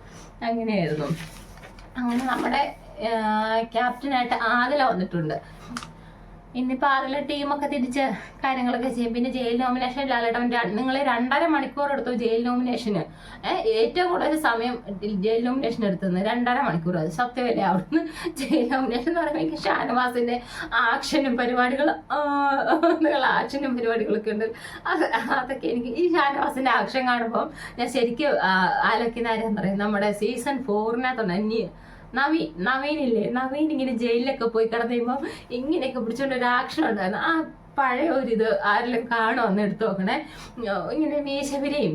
അങ്ങനെയായിരുന്നു. അങ്ങനെ നമ്മുടെ ക്യാപ്റ്റനായിട്ട് ആദില വന്നിട്ടുണ്ട്. ഇന്നിപ്പോൾ അതിലെ ടീമൊക്കെ തിരിച്ച് കാര്യങ്ങളൊക്കെ ചെയ്യും. പിന്നെ ജയിൽ നോമിനേഷൻ ലാലേട്ടൻ നിങ്ങൾ 2.5 മണിക്കൂർ എടുത്തു ജയിൽ നോമിനേഷന്. ഏറ്റവും കൂടുതൽ സമയം ജയിൽ നോമിനേഷൻ എടുത്തുന്നത് 2.5 മണിക്കൂർ. അത് സത്യമല്ലേ. അവിടുന്ന് ജയിൽ നോമിനേഷൻ എന്ന് പറയുമ്പോൾ എനിക്ക് ഷാനവാസിന്റെ ആക്ഷനും പരിപാടികളൊക്കെ ഉണ്ട്. അതൊക്കെ എനിക്ക് ഈ ഷാനവാസിന്റെ ആക്ഷൻ കാണുമ്പോൾ ഞാൻ ശരിക്കും ആലോചിക്കുന്ന ആരെന്ന് പറയും, നമ്മുടെ സീസൺ 4-നകത്തുണ്ട് നവീനില്ലേ, നവീൻ ഇങ്ങനെ ജയിലിലൊക്കെ പോയി കിടന്നു കഴിയുമ്പോൾ ഇങ്ങനെയൊക്കെ പിടിച്ചോണ്ട് ഒരു ആക്ഷൻ ഉണ്ടായിരുന്നു. ആ പഴയ ഒരിത് ആരെല്ലാം കാണുമെന്ന് എടുത്തു നോക്കണേ. ഇങ്ങനെ മീശവരെയും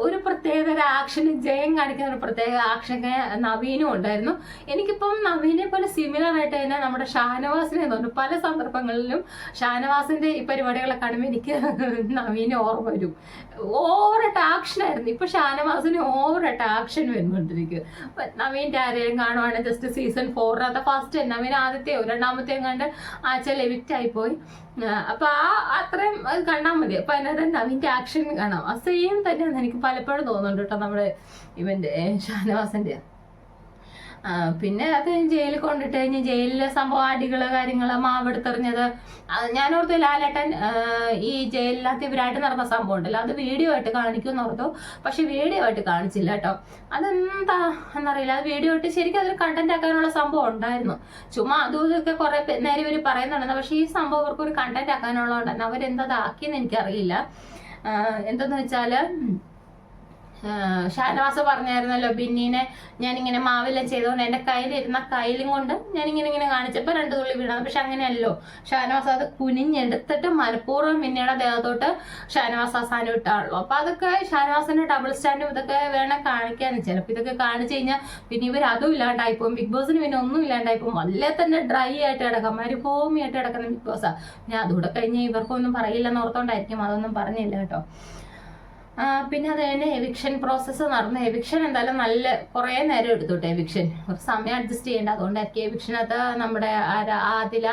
ഒരു പ്രത്യേക ആക്ഷന് ജയം കാണിക്കുന്ന ഒരു പ്രത്യേക ആക്ഷനൊക്കെ നവീനും ഉണ്ടായിരുന്നു. എനിക്കിപ്പം നവീനെ പോലെ സിമിലർ ആയിട്ട് തന്നെ നമ്മുടെ ഷാനവാസിനെ തോന്നുന്നു. പല സന്ദർഭങ്ങളിലും ഷാനവാസിന്റെ ഈ പരിപാടികളൊക്കെ കാണുമ്പോൾ എനിക്ക് നവീനെ ഓർമ്മ വരും. ഓവറായിട്ട് ആക്ഷനായിരുന്നു. ഇപ്പൊ ഷാനവാസിന് ഓവറായിട്ട് ആക്ഷൻ വരുന്നുണ്ടിരിക്കും. നവീൻ്റെ ആരെയും കാണുവാണെങ്കിൽ ജസ്റ്റ് സീസൺ 4 ഫസ്റ്റ് നവീൻ ആദ്യത്തെയോ 2ാമത്തെയോ കണ്ട് ആഴ്ചയിൽ എവിക്റ്റ് ആയിപ്പോയി. അപ്പൊ അത്രയും അത് കണ്ടാൽ മതി. അപ്പൊ അതിനകത്ത് നവീന്റെ ആക്ഷൻ കാണാം. ആ സെയിം തന്നെയാണ് എനിക്ക് പലപ്പോഴും തോന്നുന്നുണ്ട് കേട്ടോ നമ്മുടെ ഇവന്റെ ഷാനവാസിന്റെ. പിന്നെ അത് ജയിലിൽ കൊണ്ടിട്ട് കഴിഞ്ഞ് ജയിലിലെ സംഭവം അടികള് കാര്യങ്ങള് മാവെടുത്തെറിഞ്ഞത് ഞാനോർത്തു ലാലേട്ടൻ ഈ ജയിലിനകത്ത് ഇവരായിട്ട് നടന്ന സംഭവം ഉണ്ടല്ലോ അത് വീഡിയോ ആയിട്ട് കാണിക്കുമെന്ന് ഓർത്തു. പക്ഷെ വീഡിയോ ആയിട്ട് കാണിച്ചില്ല കേട്ടോ. അതെന്താ എന്നറിയില്ല. അത് വീഡിയോ ആയിട്ട് ശരിക്കും അതൊരു കണ്ടന്റ് ആക്കാനുള്ള സംഭവം ഉണ്ടായിരുന്നു. ചുമ്മാ അതും ഇതൊക്കെ കുറെ നേരം ഇവർ പറയുന്നുണ്ടെന്ന്. പക്ഷെ ഈ സംഭവം അവർക്ക് ഒരു കണ്ടന്റ് ആക്കാനുള്ളതുകൊണ്ടാണ് അവരെന്താ ആക്കിയെന്ന് എനിക്കറിയില്ല. എന്തെന്ന് വെച്ചാല് ഷാനവാസ് പറഞ്ഞായിരുന്നല്ലോ ബിന്നീനെ ഞാനിങ്ങനെ മാവില്ല ചെയ്തോണ്ട് എൻ്റെ കയ്യിലിരുന്ന കയ്യിലും കൊണ്ട് ഞാനിങ്ങനെ കാണിച്ചപ്പോൾ 2 തുള്ളി വീണത്. പക്ഷെ അങ്ങനെയല്ലോ, ഷാനവാസ് അത് കുനിഞ്ഞെടുത്തിട്ട് മനഃപൂർവ്വം ബിന്നിയുടെ ദേഹത്തോട്ട് ഷാനവാസ് അവസാനം ഇട്ടാണല്ലോ. അപ്പൊ അതൊക്കെ ഷാനവാസിന്റെ ഡബിൾ സ്റ്റാൻഡും ഇതൊക്കെ വേണം കാണിക്കാന്ന്. ചിലപ്പോൾ ഇതൊക്കെ കാണിച്ചു കഴിഞ്ഞാൽ പിന്നെ ഇവർ അതും ഇല്ലാണ്ടായിപ്പോകും. ബിഗ് ബോസിന് പിന്നെ ഒന്നും ഇല്ലാണ്ടായിപ്പോകും. വല്ലേ തന്നെ ഡ്രൈ ആയിട്ട് കിടക്കാം, മരുഭൂമിയായിട്ട് കിടക്കുന്ന ബിഗ് ബോസാ. ഞാൻ അതുകൂടെ കഴിഞ്ഞ് ഇവർക്കൊന്നും പറയില്ലെന്ന് ഓർത്തോണ്ടായിരിക്കും അതൊന്നും പറഞ്ഞില്ല കേട്ടോ. പിന്നെ അത് തന്നെ എവിക്ഷൻ പ്രോസസ്സ് നടന്നു. എവിക്ഷൻ എന്തായാലും നല്ല കുറേ നേരം എടുത്തോട്ടെ. എവിക്ഷൻ ഒരു സമയം അഡ്ജസ്റ്റ് ചെയ്യേണ്ട. അതുകൊണ്ടായിരിക്കും എവിക്ഷനകത്ത് നമ്മുടെ ആദില,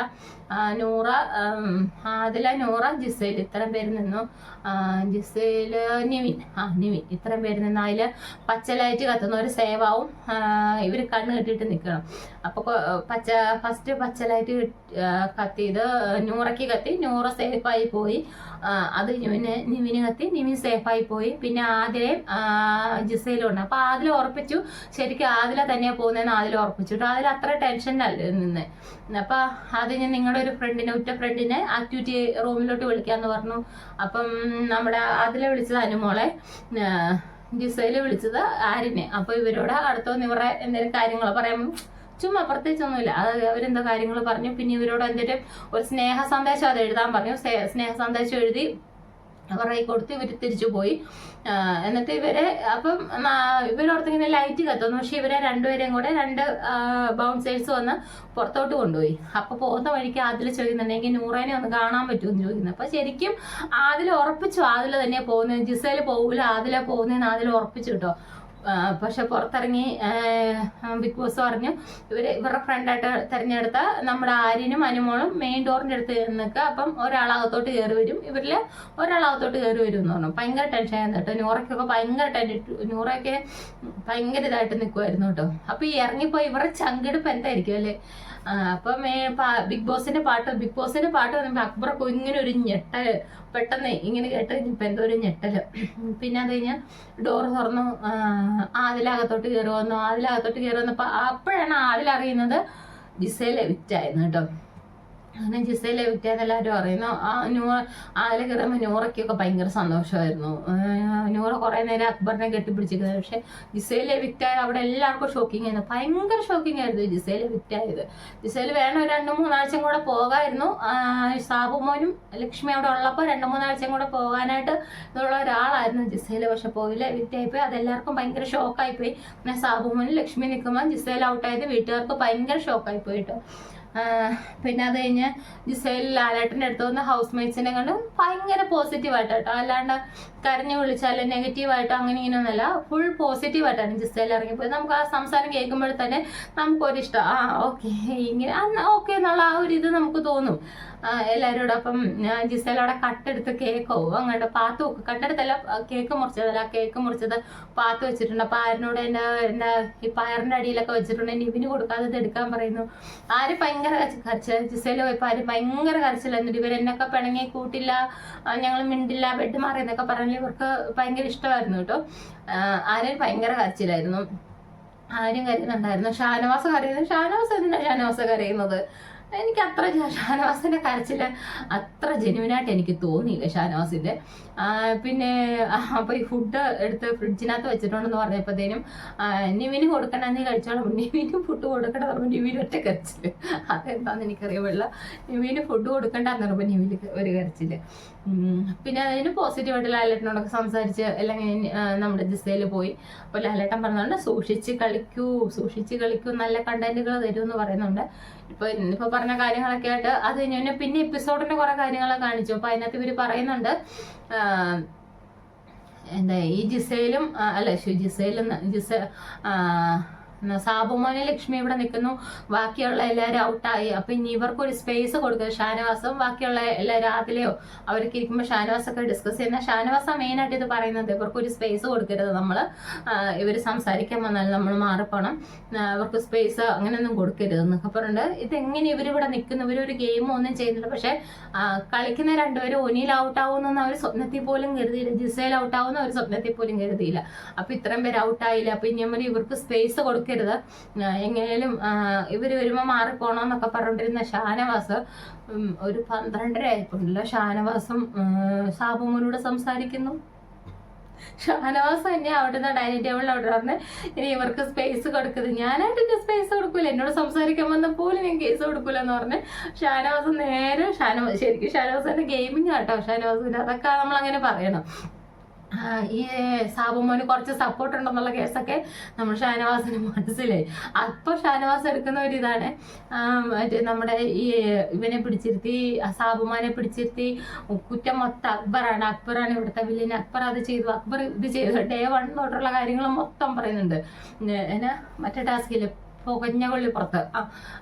നൂറ, ജിസേൽ ഇത്രയും പേര് നിന്നു. ജിസേല്, നിവിൻ ഇത്രയും പേര് നിന്ന്. അതില് പച്ചലൈറ്റ് കത്തുന്ന ഒരു സേവാവും ഇവര് കണ്ണ് കെട്ടിയിട്ട് നിൽക്കണം. അപ്പൊ ഫസ്റ്റ് പച്ചലൈറ്റ് കത്തിയത് നൂറയ്ക്ക് കത്തി, നൂറ സേഫായി പോയി. അത് നിവിന് കത്തി, നിവിൻ സേഫായി പോയി. പിന്നെ ആദിലയും ജിസയിലും ഉണ്ട്. അപ്പൊ ആദില ഉറപ്പിച്ചു, ശരിക്കും ആദില തന്നെയാ പോകുന്നതെന്ന് ആദില ഉറപ്പിച്ചു. ആദില അത്ര ടെൻഷനല്ല നിന്ന്. അപ്പൊ അത് ഞാൻ നിങ്ങളുടെ ഒരു ഫ്രണ്ടിനെ, ഉറ്റ ഫ്രണ്ടിനെ ആക്ടിവിറ്റി റൂമിലോട്ട് വിളിക്കാന്ന് പറഞ്ഞു. അപ്പം നമ്മുടെ ആദില വിളിച്ചത് അനുമോളെ, ജിസയില് വിളിച്ചത് ആരിനെ. അപ്പൊ ഇവരോട് അടുത്തൊന്ന് ഇവരുടെ എന്തെങ്കിലും കാര്യങ്ങൾ പറയാൻ ചുമ്മാ പ്രത്യേകിച്ചൊന്നുമില്ല. അത് അവരെന്തോ കാര്യങ്ങൾ പറഞ്ഞു. പിന്നെ ഇവരോട് എന്തെങ്കിലും ഒരു സ്നേഹ സന്ദേശം അത് എഴുതാൻ പറഞ്ഞു. സ്നേഹ സന്ദേശം എഴുതി അവരുടെ കൊടുത്ത് ഇവർ തിരിച്ചു പോയി. എന്നിട്ട് അപ്പം ഇവരോടത്തിങ്ങനെ ലൈറ്റ് കത്തുന്നു. പക്ഷെ ഇവരെ രണ്ടുപേരെയും കൂടെ 2 ബൗൺസേഴ്സ് വന്ന് പുറത്തോട്ട് കൊണ്ടുപോയി. അപ്പൊ പോകുന്ന വഴിക്ക് ആദില ചോദിക്കുന്നുണ്ടെങ്കിൽ നൂറേനെ ഒന്ന് കാണാൻ പറ്റുമെന്ന് ചോദിക്കുന്നത്. അപ്പൊ ശരിക്കും ആദില ഉറപ്പിച്ചു ആദില തന്നെയാ പോകുന്നത്. ജിസേല് പോകൂല, ആദില പോകുന്നതെന്ന് ആദില ഉറപ്പിച്ചു കേട്ടോ. പക്ഷെ പുറത്തിറങ്ങി ബിഗ് ബോസ് പറഞ്ഞു ഇവരുടെ ഫ്രണ്ടായിട്ട് തിരഞ്ഞെടുത്ത നമ്മുടെ ആര്യനും അനുമോളും മെയിൻ ഡോറിന്റെ അടുത്ത് നിൽക്കുക. അപ്പം ഒരാളകത്തോട്ട് കയറി വരും, ഇവരില് ഒരാളകത്തോട്ട് കയറി വരും എന്ന് പറഞ്ഞു. ഭയങ്കര ടെൻഷൻ ആയിരുന്നു കേട്ടോ. നൂറയ്ക്കൊക്കെ നൂറൊക്കെ ഭയങ്കര ഇതായിട്ട് നിൽക്കുമായിരുന്നു കേട്ടോ. അപ്പൊ ഈ ഇറങ്ങിപ്പോയി ഇവരുടെ ചങ്കെടുപ്പ് എന്തായിരിക്കും അല്ലേ. അപ്പം ബിഗ് ബോസിന്റെ പാട്ട് വന്നപ്പോ അക്ബറൊക്കെ ഇങ്ങനെ ഒരു ഞെട്ടല് പെട്ടെന്ന് ഇങ്ങനെ കേട്ട് കഴിഞ്ഞപ്പോ എന്തോ ഒരു ഞെട്ടല്. പിന്നെ അത് കഴിഞ്ഞാൽ ഡോറ് തുറന്നു, ആദിലകത്തോട്ട് കയറി വന്നപ്പോ അപ്പോഴാണ് ആദിലറിയുന്നത് ജിസേൽ എവിക്റ്റായിരുന്നു കേട്ടോ. അങ്ങനെ ജിസേൽ എവിക്റ്റാന്ന് എല്ലാവരും അറിയുന്നു. ആദില കയറുമ്പോൾ നൂറയ്ക്കൊക്കെ ഭയങ്കര സന്തോഷമായിരുന്നു. നൂറ കുറെ നേരം അക്ബറിനെ കെട്ടിപ്പിടിച്ചിരിക്കുന്നത്. പക്ഷെ ജിസേൽ എവിക്റ്റായത് അവിടെ എല്ലാവർക്കും ഷോക്കിംഗ് ആയിരുന്നു. ഭയങ്കര ഷോക്കിംഗ് ആയിരുന്നു ജിസേൽ എവിക്റ്റായത്. ജിസേൽ വേണം 2-3 ആഴ്ചയും കൂടെ പോകായിരുന്നു. സാബുമോനും ലക്ഷ്മി അവിടെ ഉള്ളപ്പോൾ 2-3 ആഴ്ചയും കൂടെ പോകാനായിട്ട് ഉള്ള ഒരാളായിരുന്നു ജിസേൽ. പക്ഷെ പോയില്ല, എവിക്റ്റായിപ്പോയി. അതെല്ലാവർക്കും ഭയങ്കര ഷോക്കായിപ്പോയി. പിന്നെ സാബുമോനും ലക്ഷ്മി നിൽക്കുമ്പോൾ ജിസേൽ ഔട്ടായത് വീട്ടുകാർക്ക് ഭയങ്കര ഷോക്കായിപ്പോയി കേട്ടോ. പിന്നെ അത് കഴിഞ്ഞ് ജിസേൽ ലാലേട്ടൻ്റെ അടുത്ത് വന്ന് ഹൗസ് മേറ്റ്സിനെ കണ്ട് ഭയങ്കര പോസിറ്റീവായിട്ട് കേട്ടോ. അല്ലാണ്ട് കരഞ്ഞു വിളിച്ചാലും നെഗറ്റീവായിട്ടോ അങ്ങനെ ഇങ്ങനെയൊന്നുമല്ല, ഫുൾ പോസിറ്റീവായിട്ടാണ് ജിസേൽ ഇറങ്ങിപ്പോയി. നമുക്ക് ആ സംസാരം കേൾക്കുമ്പോൾ തന്നെ നമുക്കൊരിഷ്ടം, ഓക്കെ ഇങ്ങനെ ഓക്കെ എന്നുള്ള ആ ഒരു ഇത് നമുക്ക് തോന്നും എല്ലാവരോടും. അപ്പം ജിസേൽ അവിടെ കട്ടെടുത്ത് കേക്കോ അങ്ങോട്ട് പാത്ത് വെക്കും. കട്ടെടുത്തല്ല, കേക്ക് മുറിച്ചതല്ല, കേക്ക് മുറിച്ചത് പാത്ത് വെച്ചിട്ടുണ്ട്. അപ്പൊ ആരിനോട് എന്താ ഈ പയറിന്റെ അടിയിലൊക്കെ വെച്ചിട്ടുണ്ട്, നിവിന് കൊടുക്കാതെ ഇത് എടുക്കാൻ പറയുന്നു. ആര് ഭയങ്കര കരച്ചിൽ, ജിസേൽ പോയപ്പോൾ ആര് ഭയങ്കര കരച്ചില്ല. എന്നിട്ട് ഇവരെന്നൊക്കെ പിണങ്ങി കൂട്ടില്ല, ഞങ്ങൾ മിണ്ടില്ല, ബെഡ് മാറി എന്നൊക്കെ പറഞ്ഞാൽ ഇവർക്ക് ഭയങ്കര ഇഷ്ടമായിരുന്നു കേട്ടോ. ആരും ഭയങ്കര കരച്ചിലായിരുന്നു. ആരും കരയുന്നുണ്ടായിരുന്നു. ഷാനവാസ് എന്തിനാ ഷാനവാസ് കരയുന്നത്? എനിക്ക് അത്ര ഷാനവാസിന്റെ കരച്ചില് അത്ര ജെന്യുവിനായിട്ട് എനിക്ക് തോന്നിയില്ല ഷാനവാസിന്റെ. പിന്നെ അപ്പൊ ഈ ഫുഡ് എടുത്ത് ഫ്രിഡ്ജിനകത്ത് വെച്ചിട്ടുണ്ടെന്ന് പറഞ്ഞപ്പോഴത്തേനും നിവിന് കൊടുക്കണ്ട, നീ കഴിച്ചോളാം. നിവിന് ഫുഡ് കൊടുക്കണ്ട പറയുമ്പോൾ നിവിന് ഒറ്റ കരച്ചില്. അതെന്താന്ന് എനിക്കറിയാമില്ല. നിവിന് ഫുഡ് കൊടുക്കണ്ടെന്ന് പറയുമ്പോൾ നിവിന് ഒരു കരച്ചില്. പിന്നെ അതിന് പോസിറ്റീവായിട്ട് ലാലേട്ടനോടൊക്കെ സംസാരിച്ച് അല്ലെങ്കിൽ നമ്മുടെ ജിസയിൽ പോയി. അപ്പോൾ ലാലേട്ടൻ പറഞ്ഞുകൊണ്ട് സൂക്ഷിച്ച് കളിക്കൂ, നല്ല കണ്ടന്റുകൾ തരുമെന്ന് പറയുന്നുണ്ട്. ഇപ്പൊ പറഞ്ഞ കാര്യങ്ങളൊക്കെ ആയിട്ട് അത് കഴിഞ്ഞ പിന്നെ എപ്പിസോഡിന്റെ കുറെ കാര്യങ്ങളൊക്കെ കാണിച്ചു. അപ്പൊ അതിനകത്ത് ഇവര് പറയുന്നുണ്ട് എന്താ ഈ ജിസയിലും സാബുമോനെ ലക്ഷ്മി ഇവിടെ നിൽക്കുന്നു, ബാക്കിയുള്ള എല്ലാവരും ഔട്ടായി. അപ്പൊ ഇനി ഇവർക്കൊരു സ്പേസ് കൊടുക്കുക. ഷാനവാസും ബാക്കിയുള്ള എല്ലാവരും ആദിലയോ അവർക്ക് ഇരിക്കുമ്പോൾ ഷാനവാസൊക്കെ ഡിസ്കസ് ചെയ്യുന്ന ഷാനവാസ മെയിനായിട്ട് ഇത് പറയുന്നത് ഇവർക്കൊരു സ്പേസ് കൊടുക്കരുത്, നമ്മൾ ഇവർ സംസാരിക്കാൻ വന്നാൽ നമ്മൾ മാറിപ്പോണം, അവർക്ക് സ്പേസ് അങ്ങനെയൊന്നും കൊടുക്കരുത് എന്നൊക്കെ പറഞ്ഞിട്ട് ഇതെങ്ങനെ ഇവരിവിടെ നിൽക്കുന്നു. ഇവരൊരു ഗെയിം ഒന്നും ചെയ്യുന്നില്ല. പക്ഷെ കളിക്കുന്ന രണ്ടുപേരും ഒനിയിൽ ഔട്ടാവുമെന്നൊന്നും അവർ സ്വപ്നത്തിൽ പോലും കരുതിയില്ല, ജിസയിൽ ഔട്ടാവുന്ന അവർ സ്വപ്നത്തിൽ പോലും കരുതിയില്ല. അപ്പൊ ഇത്രയും പേര് ഔട്ടായില്ല. അപ്പൊ ഇനി നമ്മൾ ഇവർക്ക് സ്പേസ് കൊടുക്കരുത്, എങ്ങനെയും ഇവർ വരുമ്പോൾ മാറിപ്പോണമെന്നൊക്കെ പറഞ്ഞിട്ടിരുന്ന ഷാനവാസ് ഒരു 12:30 ആയപ്പോഴല്ലോ ഷാനവാസും സാബുമോനോട് സംസാരിക്കുന്നു. ഷാനവാസ് തന്നെ അവിടുന്ന് ഡൈനിങ് ടേബിളിൽ അവിടെ പറഞ്ഞ് ഇനി ഇവർക്ക് സ്പേസ് കൊടുക്കരുത്, ഞാനായിട്ട് എന്റെ സ്പേസ് കൊടുക്കൂല, എന്നോട് സംസാരിക്കാൻ വന്ന പോലും ഞാൻ കേസ് കൊടുക്കൂല എന്ന് പറഞ്ഞ് ഷാനവാസ് നേരെ ശരിക്കും ഷാനവാസിന്റെ ഗെയിമിങ് കേട്ടോ ഷാനവാസിന്റെ, അതൊക്കെ നമ്മൾ അങ്ങനെ പറയണം. ഈ സാബുമോന് കുറച്ച് സപ്പോർട്ട് ഉണ്ടെന്നുള്ള കേസൊക്കെ നമ്മൾ ഷാനവാസിന് മനസ്സിലായി. അപ്പൊ ഷാനവാസ് എടുക്കുന്ന ഒരു ഇതാണ് മറ്റേ നമ്മുടെ ഈ ഇവനെ പിടിച്ചിരുത്തി സാബുമാനെ പിടിച്ചിരുത്തി കുറ്റം മൊത്തം അക്ബറാണ് ഇവിടുത്തെ വില്ലൻ, അക്ബർ അത് ചെയ്തു, അക്ബർ ഇത് ചെയ്തു, ഡേ 1 തൊട്ടുള്ള കാര്യങ്ങൾ മൊത്തം പറയുന്നുണ്ട്. എന്നാ മറ്റേ ടാസ്കില് പുകഞ്ഞ കൊള്ളിപ്പുറത്ത്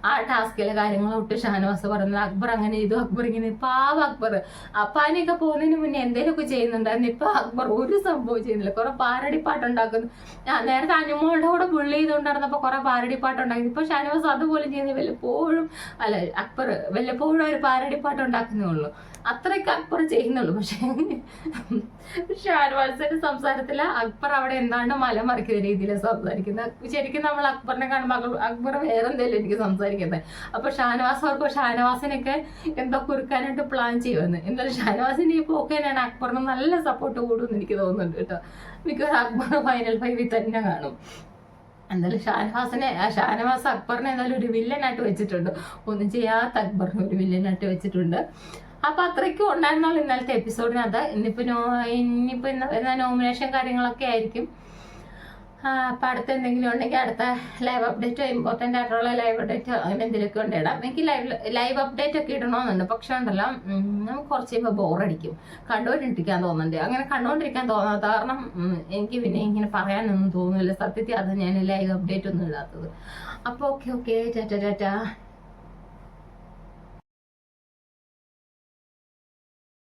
ആ ടാസ്കിലെ കാര്യങ്ങളൊട്ട് ഷാനവാസ് പറയുന്നത് അക്ബർ അങ്ങനെ ചെയ്തു, അക്ബർ ഇങ്ങനെ, പാവ അക്ബർ അപ്പാനെയൊക്കെ പോകുന്നതിന് മുന്നേ എന്തെങ്കിലുമൊക്കെ ചെയ്യുന്നുണ്ടായിരുന്നു. ഇപ്പൊ അക്ബർ ഒരു സംഭവം ചെയ്യുന്നില്ല, കുറെ പാരടിപ്പാട്ടുണ്ടാക്കുന്നു. നേരത്തെ അനുമോളുടെ കൂടെ പുള്ളി ചെയ്തുകൊണ്ടിരുന്നപ്പോ കുറെ പാരടിപ്പാട്ടുണ്ടാക്കുന്നു. ഇപ്പൊ ഷാനവാസ് അതുപോലെ ചെയ്യുന്നത് വല്ലപ്പോഴും അക്ബർ വല്ലപ്പോഴും ഒരു പാരടിപ്പാട്ട് ഉണ്ടാക്കുന്നേ ഉള്ളൂ, അത്രയൊക്കെ അക്ബർ ചെയ്യുന്നുള്ളൂ. പക്ഷെ ഷാനവാസിന്റെ സംസാരത്തില് അക്ബർ അവിടെ എന്താണ്ട് മലമറിക്കുന്ന രീതിയിലാണ് സംസാരിക്കുന്നത്. ശരിക്കും നമ്മൾ അക്ബറിനെ കാണുമ്പോൾ അക്ബർ വേറെ എന്തെങ്കിലും എനിക്ക് സംസാരിക്കുന്നത്. അപ്പൊ ഷാനവാസ് ഓർക്കും ഷാനവാസിനൊക്കെ എന്തോ കുറുക്കാനായിട്ട് പ്ലാൻ ചെയ്യുമെന്ന്. എന്നാലും ഷാനവാസിന്റെ ഈ പോക്ക് തന്നെയാണ് അക്ബറിന് നല്ല സപ്പോർട്ട് കൂടുമെന്ന് എനിക്ക് തോന്നുന്നുണ്ട് കേട്ടോ. മിക്കവാറും അക്ബർ ഫൈനൽ 5 തന്നെ കാണും. എന്തായാലും ഷാനവാസ് അക്ബറിനെ എന്തായാലും ഒരു വില്ലനായിട്ട് വെച്ചിട്ടുണ്ട്, ഒന്നും ചെയ്യാത്ത അക്ബറിനെ ഒരു വില്ലനായിട്ട് വെച്ചിട്ടുണ്ട്. അപ്പൊ അത്രയ്ക്കും ഉണ്ടായിരുന്നുള്ളൂ ഇന്നലത്തെ എപ്പിസോഡിനകത്ത്. ഇനിയിപ്പോ ഇന്ന് നോമിനേഷൻ കാര്യങ്ങളൊക്കെ ആയിരിക്കും. അപ്പൊ അടുത്ത എന്തെങ്കിലും ഉണ്ടെങ്കിൽ അടുത്ത ലൈവ് അപ്ഡേറ്റോ ഇമ്പോർട്ടൻ്റ് ആയിട്ടുള്ള ലൈവ് അപ്ഡേറ്റോ അങ്ങനെ എന്തെങ്കിലുമൊക്കെ ഉണ്ടിടാം. എനിക്ക് ലൈവ് അപ്ഡേറ്റ് ഒക്കെ ഇടണമെന്നുണ്ട്. പക്ഷെ ഉണ്ടല്ലോ നമുക്ക് കുറച്ച് കഴിയുമ്പോൾ ബോറടിക്കും, കണ്ടുകൊണ്ടിരിക്കാൻ തോന്നുന്നുണ്ട്. അങ്ങനെ കണ്ടുകൊണ്ടിരിക്കാൻ തോന്നാത്ത കാരണം എനിക്ക് പിന്നെ ഇങ്ങനെ പറയാനൊന്നും തോന്നുന്നില്ല. സത്യത്തിൽ അത് ഞാൻ ലൈവ് അപ്ഡേറ്റ് ഒന്നും ഇടാത്തത്. അപ്പോൾ ഓക്കെ ടാറ്റാ.